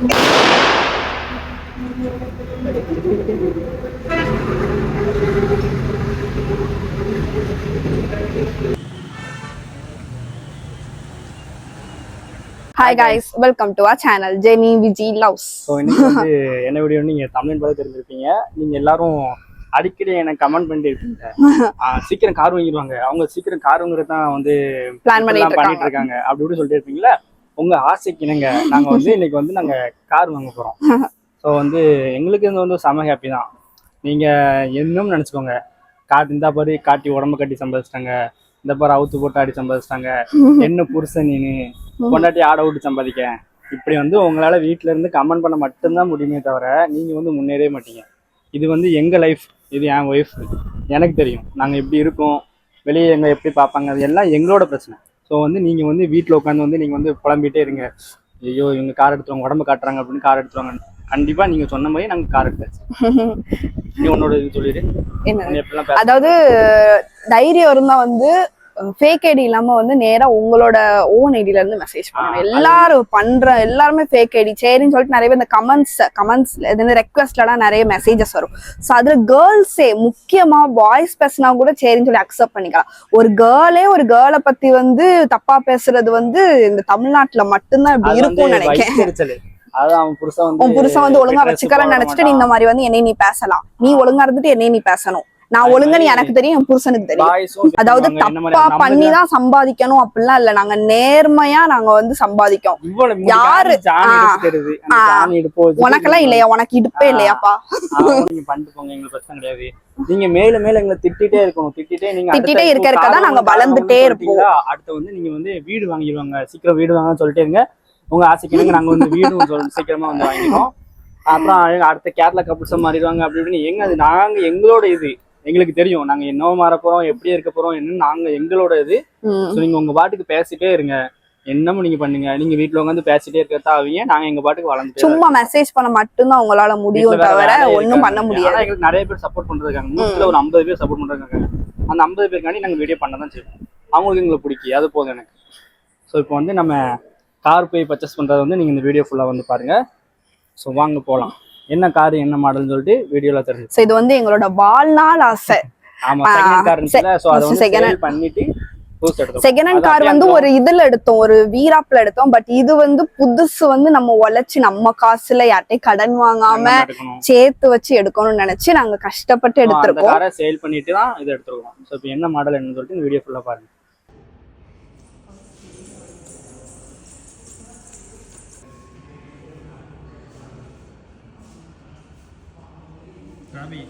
Hi guys, welcome to our channel Jenny Vijay Loves. So இன்னைக்கு வந்து என்ன video நீங்க தமிழ் பார்த்து தெரிஞ்சிருப்பீங்க. நீங்க எல்லாரும் அடிக்கடி எனக்கு கமெண்ட் பண்ணிட்டு இருக்கீங்க. சீக்கிரம் கார் வாங்கிடுவாங்க. அவங்க சீக்கிரம் கார் வாங்குறது தான் வந்து பிளான் பண்ணிட்டு இருக்காங்க. அப்படி இப்படி சொல்லிட்டு இருப்பீங்களா? உங்க ஆசைக்கு இணங்க நாங்க வந்து இன்னைக்கு வந்து நாங்க கார் வாங்க போறோம். ஸோ வந்து எங்களுக்கு இது வந்து செம ஹாப்பி தான். நீங்க என்னன்னு நினைச்சுக்கோங்க. இந்த பாரு காட்டி உடம்பு கட்டி சம்பாதிச்சிட்டாங்க, இந்த பாரு அவுத்து போட்டு ஆடி சம்பாதிச்சிட்டாங்க, என்ன புருஷன் நீனு கொண்டாட்டி ஆட விட்டு சம்பாதிக்க, இப்படி வந்து உங்களால வீட்டுல இருந்து கமெண்ட் பண்ண மட்டும்தான் முடியுமே தவிர நீங்க வந்து முன்னேறவே மாட்டீங்க. இது வந்து எங்க லைஃப், இது என் ஒய்ஃப், எனக்கு தெரியும் நாங்க எப்படி இருக்கோம், வெளியே எங்க எப்படி பார்ப்பாங்க, அது எல்லாம் எங்களோட பிரச்சனை. ஸோ வந்து நீங்க வந்து வீட்டில் உட்காந்து வந்து நீங்க வந்து புலம்பிட்டே இருங்க, ஐயோ இவங்க கார் எடுத்துருவாங்க உடம்பு காட்டுறாங்க அப்படின்னு கார் எடுத்துருவாங்க. கண்டிப்பா நீங்க சொன்ன மாதிரி நாங்க கார் எடுத்தாச்சு. நீ உன்னோட இது சொல்லிடு. அதாவது தைரியம் இருந்தா வந்து ஃபேக் ஐடி இல்லாம வந்து நேரா உங்களோட ஓன் ஐடியில இருந்து மெசேஜ் பண்ணணும். எல்லாரும் எல்லாருமே ஃபேக் ஐடி சரின்னு சொல்லிட்டு நிறைய பேர் இந்த கமெண்ட்ஸ் ரெக்வெஸ்ட்லாம் நிறைய மெசேஜஸ் வரும். ஸோ அதுல கேர்ள்ஸே முக்கியமா பாய்ஸ் பேசினா கூட சரின்னு சொல்லி அக்செப்ட் பண்ணிக்கலாம். ஒரு கேர்ளை பத்தி வந்து தப்பா பேசுறது வந்து இந்த தமிழ்நாட்டுல மட்டும்தான் இப்படி இருக்கும்னு நினைக்கிறேன். உன் புருஷன் வந்து ஒழுங்கா வச்சுக்கிறேன்னு நினைச்சிட்டு நீ இந்த மாதிரி வந்து என்னை நீ பேசலாம், நீ ஒழுங்கா இருந்துட்டு என்னை நீ பேசணும், நான் ஒழுங்கன்னு எனக்கு தெரியும், என் புருஷனுக்கு தெரியும். அதாவது தப்பா பண்ணிதான் சம்பாதிக்கணும் அப்படிலாம் இல்ல, நாங்க நேர்மையா நாங்க வந்து சம்பாதிக்கோம். யாரு உனக்கெல்லாம் இல்லையா, உனக்கு இடுப்பே இல்லையாப்பா, நீங்க பண்ணிட்டு போங்க, எங்களுக்கு பிரச்சனை கிடையாது. நீங்க மேல மேல எங்களை திட்டிட்டே இருக்கணும், திட்டிட்டே இருக்கதான் நாங்க வளர்ந்துட்டே இருப்போம். அடுத்து வந்து நீங்க வந்து வீடு வாங்கிடுவாங்க, சீக்கிரம் வீடு வாங்கன்னு சொல்லிட்டே இருங்க. உங்க ஆசைக்கு நாங்க வந்து வீடும் சீக்கிரமா வந்து வாங்கிடுவோம். அப்புறம் அடுத்த கேரளா கப்புள்ஸா மாறிடுவாங்க அப்படி இப்படின்னு. எங்க அது நாங்க எங்களோட இது எங்களுக்கு தெரியும், நாங்க என்னவோ மாற போறோம், எப்படி இருக்க போறோம் என்னன்னு நாங்க எங்களோட இது. நீங்க உங்க பாட்டுக்கு பேசிட்டே இருங்க, என்னமோ நீங்க பண்ணுங்க. நீங்க வீட்டுல உட்காந்து பேசிட்டே இருக்கிறதா ஆவீங்க, நாங்க எங்க பாட்டுக்கு வளர்ந்து சும்மா மெசேஜ் பண்ண மட்டும்தான் உங்களால முடியும் தவிர ஒண்ணும் பண்ண முடியாது. எங்களுக்கு நிறைய பேர் சப்போர்ட் பண்றதுக்காங்க, நூற்றுல ஒரு 50 பேர் சப்போர்ட் பண்றதுக்காங்க. அந்த 50 பேருக்காண்டி நாங்க வீடியோ பண்ணதான் செய்வோம். அவங்களுக்கு எங்களுக்கு பிடிக்கும், அது போதும் எனக்கு. ஸோ இப்போ வந்து நம்ம கார் போய் பர்ச்சேஸ் பண்றது வந்து நீங்க இந்த வீடியோ ஃபுல்லா வந்து பாருங்க. ஸோ வாங்க போகலாம். என்ன கார் என்ன மாடல்னு சொல்லிட்டு வீடியோல தெரிஞ்சு. இது வந்து எங்களோட வாழ்நாள் ஆசை. ஆமா, செகண்ட் கார் இருந்துல, சோ அத வந்து சேல் பண்ணிட்டு புதுசு எடுத்தோம். செகண்ட் ஹேண்ட் கார் வந்து ஒரு இதுல எடுத்தோம், ஒரு வீராப்ல எடுத்தோம். பட் இது வந்து புதுசு வந்து நம்ம உழைச்சு நம்ம காசுல யார்ட்டையும் கடன் வாங்காம சேர்த்து வச்சு எடுக்கணும்னு நினைச்சு நாங்க கஷ்டப்பட்டு எடுத்திருக்கோம். காரை சேல் பண்ணிட்டு தான் இது எடுத்துருக்கோம். சோ இப்போ என்ன மாடல் என்னன்னு சொல்லிட்டு இந்த வீடியோ ஃபுல்லா பாருங்க. ரவி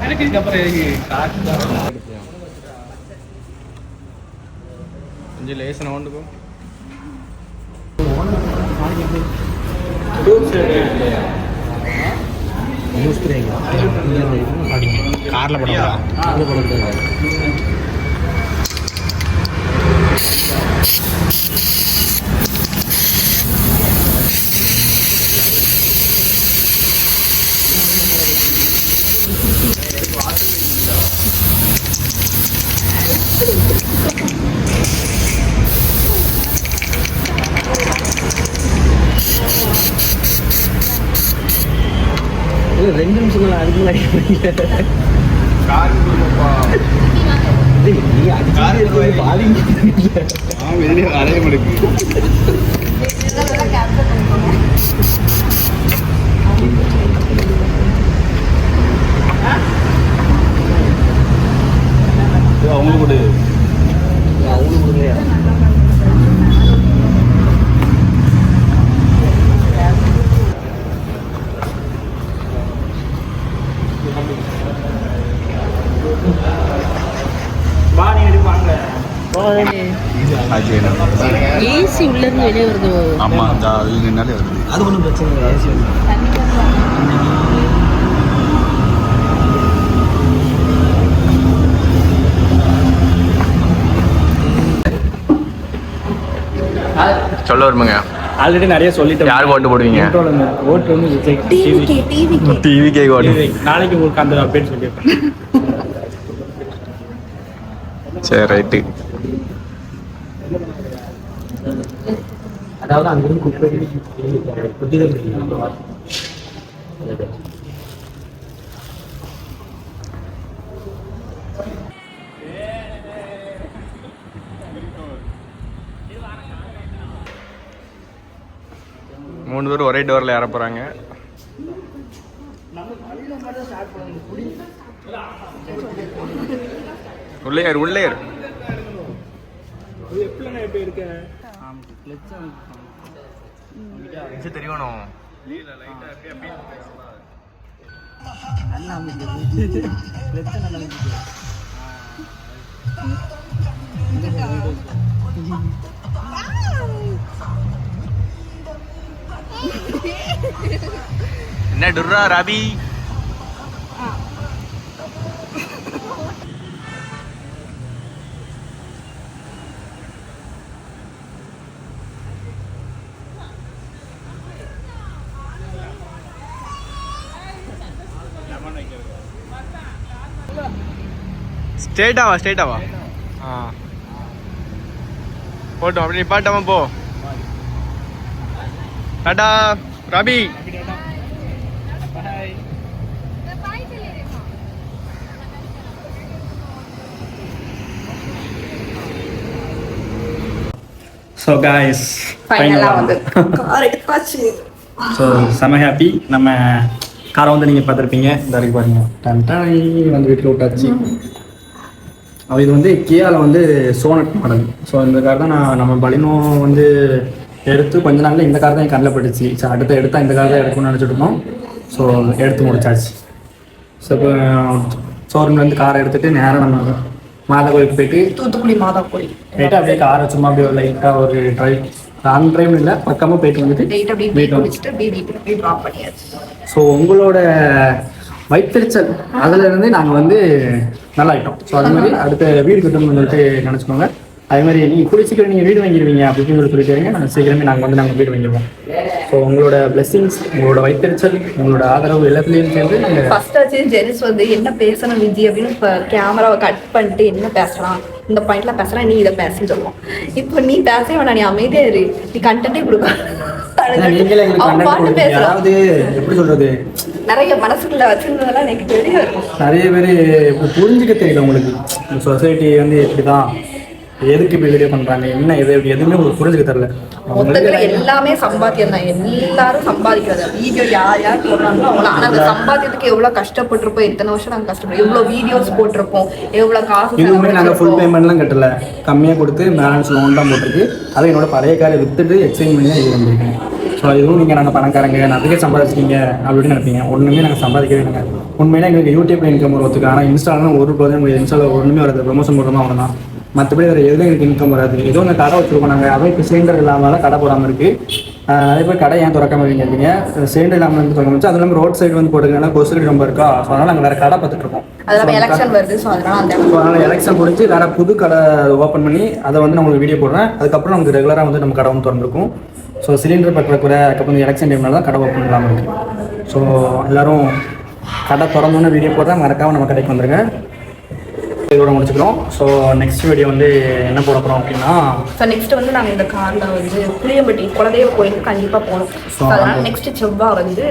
எனக்கு இதுக்கப்புறம் கொஞ்சம் லேசனை கொண்டுக்கும் கார்ல படம் ரெண்டு நிமிஷம் அதுக்கு கார் உள்ள இருந்து வெளியே வருது. ஆமாம் அந்த நின்னாலே வருது. அது ஒன்றும் பிரச்சனை இல்லை. ஏசி சொல்ல வருமாங்க. ஆல்ரெடி நிறைய சொல்லிட்டு யாருக்கு ஓட்டு போடுவீங்க? ஓட்டு வந்து விஜய் டிவிக்கே ஓட்டு. நாளைக்கு உங்களுக்கு அந்த அப்டேட் சொல்லியிருப்பேன். சரி ரைட்டு. அதாவது அங்கிருந்து குப்பை குட்டிகள் மூணு பேர் ஒரே டோரில் ஏற போகிறாங்க. உள்ளே ஏறு உள்ளே ஏறு. தெரியணும். என்ன டுர்ரா ரவி? ஸ்ட்ரெயிட்டாவா போட்டோம். அப்படி நிப்பாட்டாம போ. டாடா ரவி. ஸோ காய்ஸ் ஃபைனலாக வந்து கார் எடுத்தாச்சு. ஸோ செம ஹாப்பி. நம்ம காரை வந்து நீங்கள் பார்த்துருப்பீங்க. இந்த வரைக்கும் பாருங்க டன் வந்து வீட்டில் விட்டாச்சு. இது வந்து கியாவில் வந்து சோனட் மாடல். ஸோ இந்த கார் தான் நம்ம பலினோ வந்து எடுத்து கொஞ்ச நாளில் இந்த கார் தான் என் கண்ணில் பட்டுச்சு. ஸோ அடுத்து எடுத்தால் இந்த கார் தான் எடுக்கணும்னு நினச்சிட்டு இருந்தோம். ஸோ எடுத்து முடிச்சாச்சு. ஸோ இப்போ ஷோரூம்லேருந்து காரை எடுத்துகிட்டு நேராக நம்ம மாதா கோயிலுக்கு போயிட்டு தூத்துக்குடி மாதா கோயில் போயிட்டு அப்படியே காரை சும்மா அப்படியே லைட்டாக ஒரு ட்ரைவ் லாங் ட்ரைவ் இல்லை பக்கமாக போயிட்டு வந்துட்டு வீட்டில் வீட்டுக்கு ட்ராப் பண்ணியாச்சு. ஸோ உங்களோட வயிற்றுச்சல் அதுலேருந்து நாங்கள் வந்து நல்லா ஆகிட்டோம். ஸோ அது மாதிரி அடுத்த வீடு கட்டணும்னு சொல்லிட்டு நினச்சிக்கோங்க. அதே மாதிரி நீங்கள் கூடிய சீக்கிரம் நீங்கள் வீடு வாங்கிடுவீங்க அப்படின்னு சொல்லிட்டு நாங்கள் சீக்கிரமே நாங்கள் வீடு வாங்கிடுவோம். ஸோ உங்களோட பிளெஸிங்ஸ், உங்களோட வயிற்றுச்சல், உங்களோட ஆதரவு எல்லாத்துலேயும் சேர்ந்து நாங்கள் ஃபர்ஸ்ட் ஆச்சு ஜெனிஸ் வந்து என்ன பேசணும் விஜி அப்படின்னு இப்போ கேமராவை கட் பண்ணிட்டு என்ன பேசலாம், இந்த பாயிண்ட்ல பேசலாம், நீ இதை பேசுன்னு சொல்லுவோம். இப்போ நீ பேச வேணாம், நீ அமைதியா இரு, நீ கண்டென்ட்டே கொடுக்க. அதாவது எப்படி சொல்றது, நிறைய மனசுக்குள்ள வச்சிருந்ததெல்லாம் எனக்கு தெரியும். நிறைய பேர் புரிஞ்சுக்க தெரியல உங்களுக்கு. சொசைட்டி வந்து எப்படிதான், எதுக்கு இப்படி வீடியோ பண்றாங்க, என்ன எதுவுமே உங்களுக்கு புரிஞ்சுக்க தெரியல. மொத்தத்துல எல்லாமே சம்பாத்தியம் தான். எல்லாரும் சம்பாதிக்கிறது. வீடியோ யார் போடுறாங்களோ அவங்க. ஆனா அந்த சம்பாத்தியத்துக்கு எவ்வளவு கஷ்டப்பட்டிருப்போம். இத்தனை வருஷம் நாங்க கஷ்டப்பட்டோம். எவ்வளவு வீடியோஸ் போட்டிருப்போம், எவ்வளவு காசு. இதுவுமே நாங்கள் ஃபுல் பேமெண்ட்லாம் கட்டல, கம்மியாக கொடுத்து பேலன்ஸ் லோன் தான் போட்டிருக்கு. அதை என்னோட பழைய காரை வித்துட்டு எக்ஸ்சேஞ்ச் பண்ணி தான் இது வந்திருக்கேன். ஸோ இதுவும் நீங்கள் நாங்கள் பணக்காரங்க அதுக்கே சம்பாதிச்சிட்டீங்க அப்படின்னு நினைப்பீங்க. ஒன்றுமே நாங்கள் சம்பாதிக்கவே இல்லைங்க. உண்மையிலே எங்களுக்கு யூடியூப்ல இன்கம் வருவதுக்கு, ஆனால் இன்ஸ்டாலாம் ஒரு ப்ரோஜனம், இன்ஸ்டாவில் ஒன்றுமே வராது. ப்ரொமோஷன் போடுறோமா அவ்வளோ தான், மற்றபடி வேறு எதுவும் எனக்கு இன்கம் வராது. ஏதோ ஒன்று கடை வச்சுருக்கோம் நாங்கள். அவை இப்போ சிலிண்டர் இல்லாமல் கடை போடாமல் இருக்குது. அதே போய் கடை ஏன் திறக்காம இருக்கீங்க, சிலிண்டர் இல்லாமல் வந்து திறக்க முடிச்சு. அது இல்லாமல் ரோட் சைடு வந்து போட்டுக்கனால கொசுக்கடி ரொம்ப இருக்கா. ஸோ அதனால் நாங்கள் வேறு கடை பார்த்துட்டு இருக்கோம். அதனால் எலெக்ஷன் முடிஞ்சு வேறு புது கடை ஓப்பன் பண்ணி அதை வந்து நான் உங்களுக்கு வீடியோ போடுறேன். அதுக்கப்புறம் நமக்கு ரெகுலராக வந்து நம்ம கடை வந்து திறந்துருக்கும். ஸோ சிலிண்டர் பற்றாக்குறை, அதுக்கப்புறம் எலெக்ஷன் டைம்னால தான் கடை ஓப்பன் இல்லாமல் இருக்குது. ஸோ எல்லோரும் கடை திறந்தோன்னு வீடியோ போடுறேன். மறக்காமல் நம்ம கடைக்கு வந்துருங்க. இதோட முடிச்சுக்கிறோம். ஸோ நெக்ஸ்ட் வீடியோ வந்து என்ன போட போகிறோம் அப்படின்னா, ஸோ நெக்ஸ்ட் வந்து நாங்கள் இந்த காரில் வந்து புளியம்பட்டி குலதெய்வ கோயிலுக்கு கண்டிப்பாக போகணும். ஸோ அதனால் நெக்ஸ்ட் செவ்வாய் வந்து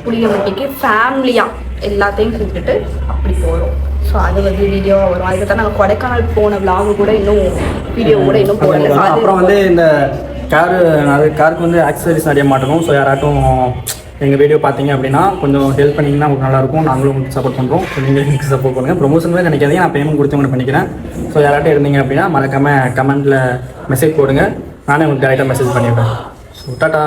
புளியம்பட்டிக்கு ஃபேமிலியாக எல்லாத்தையும் கூப்பிட்டுட்டு அப்படி போகிறோம். ஸோ அது வந்து வீடியோவாக வரும். அதுக்கு தான் நாங்கள் கொடைக்கானல் போன விளாகு கூட இன்னும் வீடியோ கூட இன்னும் போடல. அப்புறம் வந்து இந்த காருக்கு வந்து ஆக்சசரிஸ் நிறைய மாட்டணும். ஸோ யாராட்டும் எங்கள் வீடியோ பார்த்தீங்க அப்படின்னா கொஞ்சம் ஹெல்ப் பண்ணிங்கன்னா உங்களுக்கு நல்லாயிருக்கும். நாங்களும் உங்களுக்கு சப்போர்ட் பண்ணுறோம். ஸோ நீங்கள் எனக்கு சப்போர்ட் பண்ணுங்கள். ப்ரொமோஷன் மாதிரி நினைக்காதீங்க, நான் பேமெண்ட் கொடுத்து உங்களுக்கு பண்ணிக்கிறேன். ஸோ யாராட்டும் இருந்தீங்க அப்படின்னா மறக்காமல் கமெண்ட்டில் மெசேஜ் போடுங்க. நானே உங்களுக்கு டேரெக்டாக மெசேஜ் பண்ணிவிடுறேன். So tata.